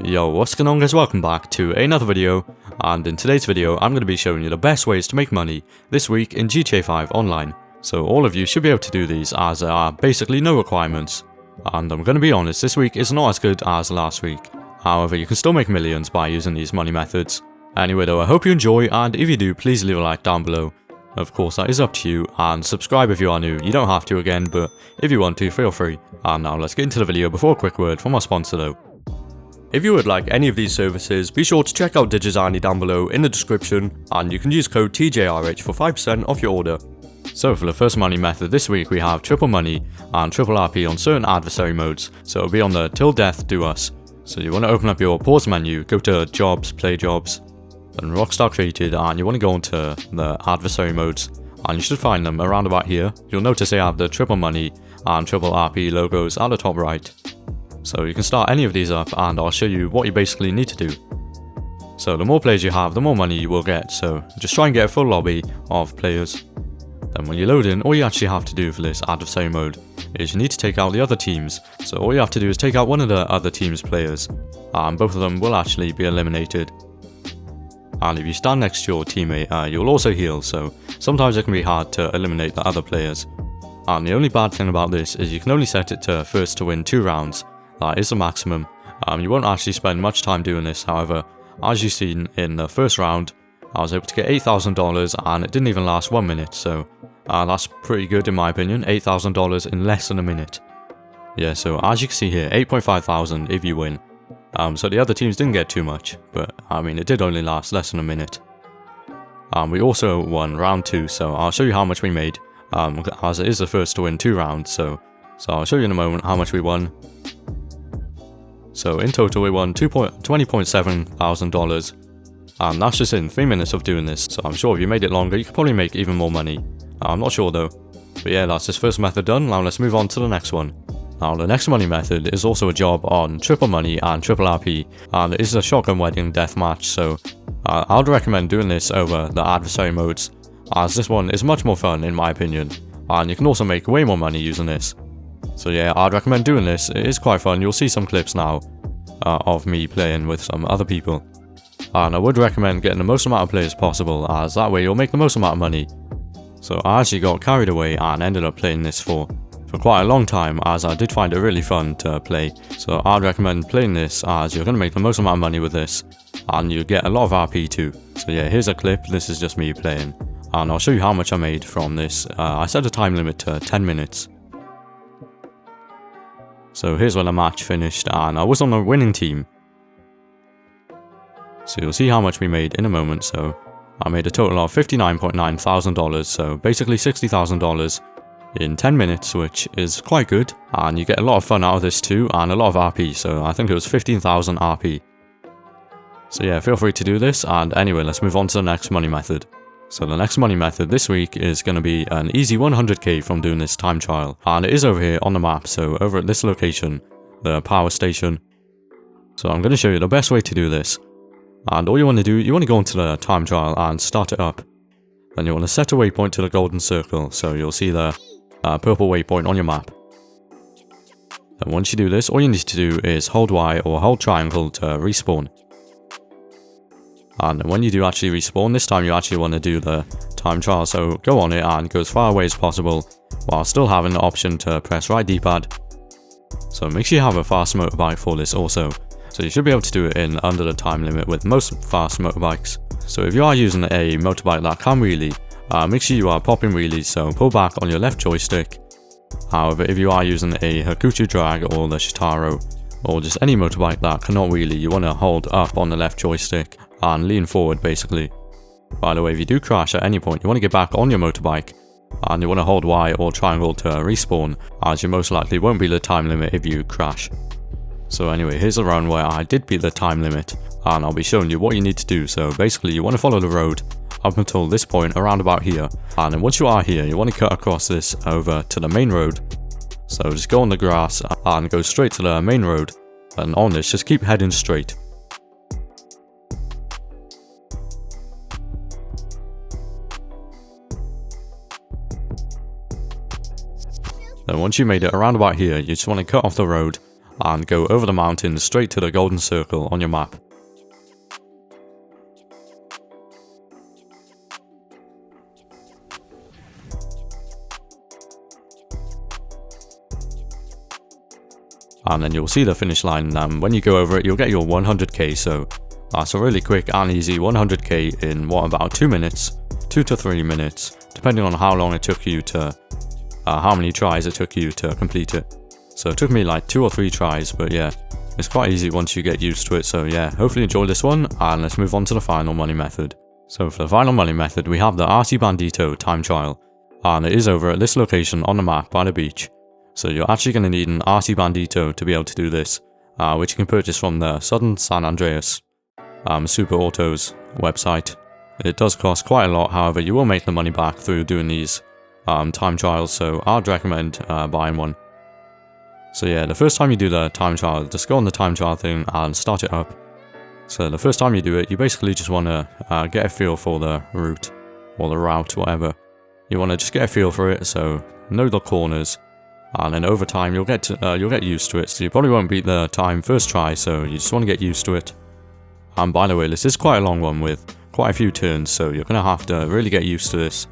Yo, what's going on guys, welcome back to another video, and in today's video I'm going to be showing you the best ways to make money this week in GTA 5 online. So all of you should be able to do these as there are basically no requirements. And I'm going to be honest, this week is not as good as last week. However, you can still make millions by using these money methods. Anyway though, I hope you enjoy, and if you do, please leave a like down below. Of course that is up to you, and subscribe if you are new. You don't have to again, but if you want to, feel free. And now let's get into the video. Before a quick word from our sponsor though. If you would like any of these services, be sure to check out Digizani down below in the description, and you can use code TJRH for 5% off your order. So for the first money method this week, we have triple money and triple RP on certain adversary modes, so it'll be on the till death do us. So you want to open up your pause menu, go to jobs, play jobs, then Rockstar created, and you want to go into the adversary modes, and you should find them around about here. You'll notice they have the triple money and triple RP logos at the top right. So you can start any of these up, and I'll show you what you basically need to do. So the more players you have, the more money you will get, so just try and get a full lobby of players. Then when you load in, all you actually have to do for this adversary mode is you need to take out the other teams. So all you have to do is take out one of the other team's players, and both of them will actually be eliminated. And if you stand next to your teammate, you'll also heal, so sometimes it can be hard to eliminate the other players. And the only bad thing about this is you can only set it to first to win 2 rounds. That is the maximum. You won't actually spend much time doing this, however, as you've seen in the first round, I was able to get $8,000 and it didn't even last 1 minute, so that's pretty good in my opinion, $8,000 in less than a minute. Yeah, so as you can see here, 8.5 thousand if you win. So the other teams didn't get too much, but I mean it did only last less than a minute. We also won round 2, so I'll show you how much we made, as it is the first to win 2 rounds, so I'll show you in a moment how much we won. So in total we won $20.7 thousand, and that's just in 3 minutes of doing this, so I'm sure if you made it longer you could probably make even more money. I'm not sure though. But yeah, that's this first method done. Now let's move on to the next one. Now the next money method is also a job on triple money and triple RP, and it is a shotgun wedding deathmatch, so I would recommend doing this over the adversary modes, as this one is much more fun in my opinion, and you can also make way more money using this. So yeah, I'd recommend doing this. It is quite fun. You'll see some clips now of me playing with some other people. And I would recommend getting the most amount of players possible, as that way you'll make the most amount of money. So I actually got carried away and ended up playing this for quite a long time, as I did find it really fun to play. So I'd recommend playing this, as you're going to make the most amount of money with this, and you get a lot of RP too. So yeah, here's a clip. This is just me playing, and I'll show you how much I made from this. I set a time limit to 10 minutes. So here's where the match finished, and I was on the winning team. So you'll see how much we made in a moment. So I made a total of $59.9 thousand, so basically $60,000 in 10 minutes, which is quite good. And you get a lot of fun out of this too, and a lot of RP, so I think it was 15,000 RP. So yeah, feel free to do this, and anyway, let's move on to the next money method. So the next money method this week is going to be an easy 100k from doing this time trial, and it is over here on the map, so over at this location, the power station. So I'm going to show you the best way to do this, and all you want to do, you want to go into the time trial and start it up. Then you want to set a waypoint to the golden circle, so you'll see the purple waypoint on your map. Then once you do this, all you need to do is hold Y or hold triangle to respawn. And when you do actually respawn, this time you actually want to do the time trial, so go on it and go as far away as possible, while still having the option to press right D-pad. So make sure you have a fast motorbike for this also, so you should be able to do it in under the time limit with most fast motorbikes. So if you are using a motorbike that can wheelie, make sure you are popping wheelies, so pull back on your left joystick. However, if you are using a Hakuchu drag or the Shitaro, or just any motorbike that cannot wheelie, you want to hold up on the left joystick and lean forward basically. By the way, if you do crash at any point, you want to get back on your motorbike, and you want to hold Y or triangle to respawn, as you most likely won't beat the time limit if you crash. So anyway, here's a run where I did beat the time limit, and I'll be showing you what you need to do. So basically you want to follow the road up until this point around about here, and then once you are here, you want to cut across this over to the main road. So just go on the grass and go straight to the main road, and on this just keep heading straight. Then once you made it around about here, you just want to cut off the road and go over the mountains straight to the golden circle on your map. And then you'll see the finish line, and when you go over it, you'll get your 100k, so that's a really quick and easy 100k in what, about 2 minutes, 2 to 3 minutes, depending on how long it took you to, how many tries it took you to complete it. So it took me like 2 or 3 tries, but yeah, it's quite easy once you get used to it. So yeah, hopefully you enjoyed this one, and let's move on to the final money method. So for the final money method, we have the RC Bandito time trial, and it is over at this location on the map by the beach. So you're actually going to need an RC Bandito to be able to do this, which you can purchase from the Southern San Andreas Super Autos website. It does cost quite a lot, however you will make the money back through doing these time trials, so I'd recommend buying one. So yeah, the first time you do the time trial, just go on the time trial thing and start it up. So the first time you do it, you basically just want to get a feel for the route, or the route, whatever. You want to just get a feel for it, so know the corners. And then over time you'll get used to it, so you probably won't beat the time first try, so you just want to get used to it. And by the way, this is quite a long one with quite a few turns, so you're going to have to really get used to this.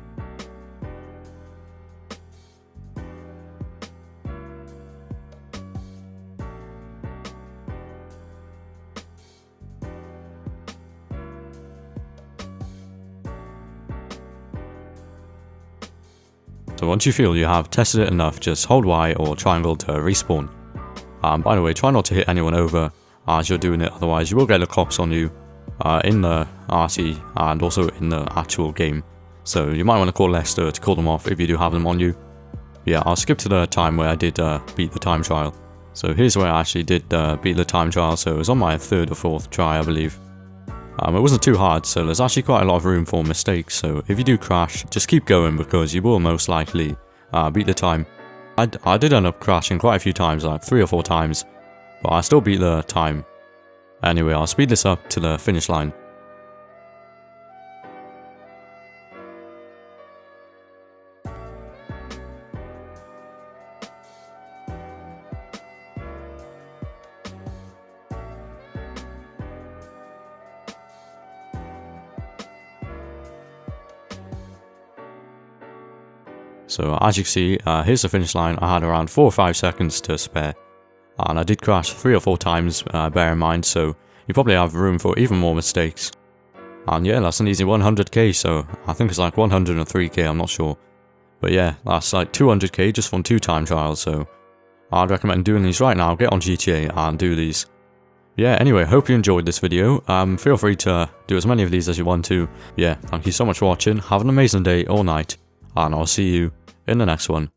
So once you feel you have tested it enough, just hold Y or triangle to respawn. By the way, try not to hit anyone over as you're doing it, otherwise you will get the cops on you in the RC and also in the actual game. So you might want to call Lester to call them off if you do have them on you. Yeah, I'll skip to the time where I did beat the time trial. So here's where I actually did beat the time trial, so it was on my 3rd or 4th try, I believe. It wasn't too hard, so there's actually quite a lot of room for mistakes, so if you do crash, just keep going because you will most likely beat the time. I did end up crashing quite a few times, like 3 or 4 times, but I still beat the time. Anyway, I'll speed this up to the finish line. So as you can see, here's the finish line. I had around 4 or 5 seconds to spare, and I did crash 3 or 4 times, bear in mind, so you probably have room for even more mistakes. And yeah, that's an easy 100k, so I think it's like 103k, I'm not sure. But yeah, that's like 200k just from 2 time trials, so I'd recommend doing these right now. Get on GTA and do these. Yeah, anyway, hope you enjoyed this video. Feel free to do as many of these as you want to. Yeah, thank you so much for watching. Have an amazing day or night, and I'll see you in the next one.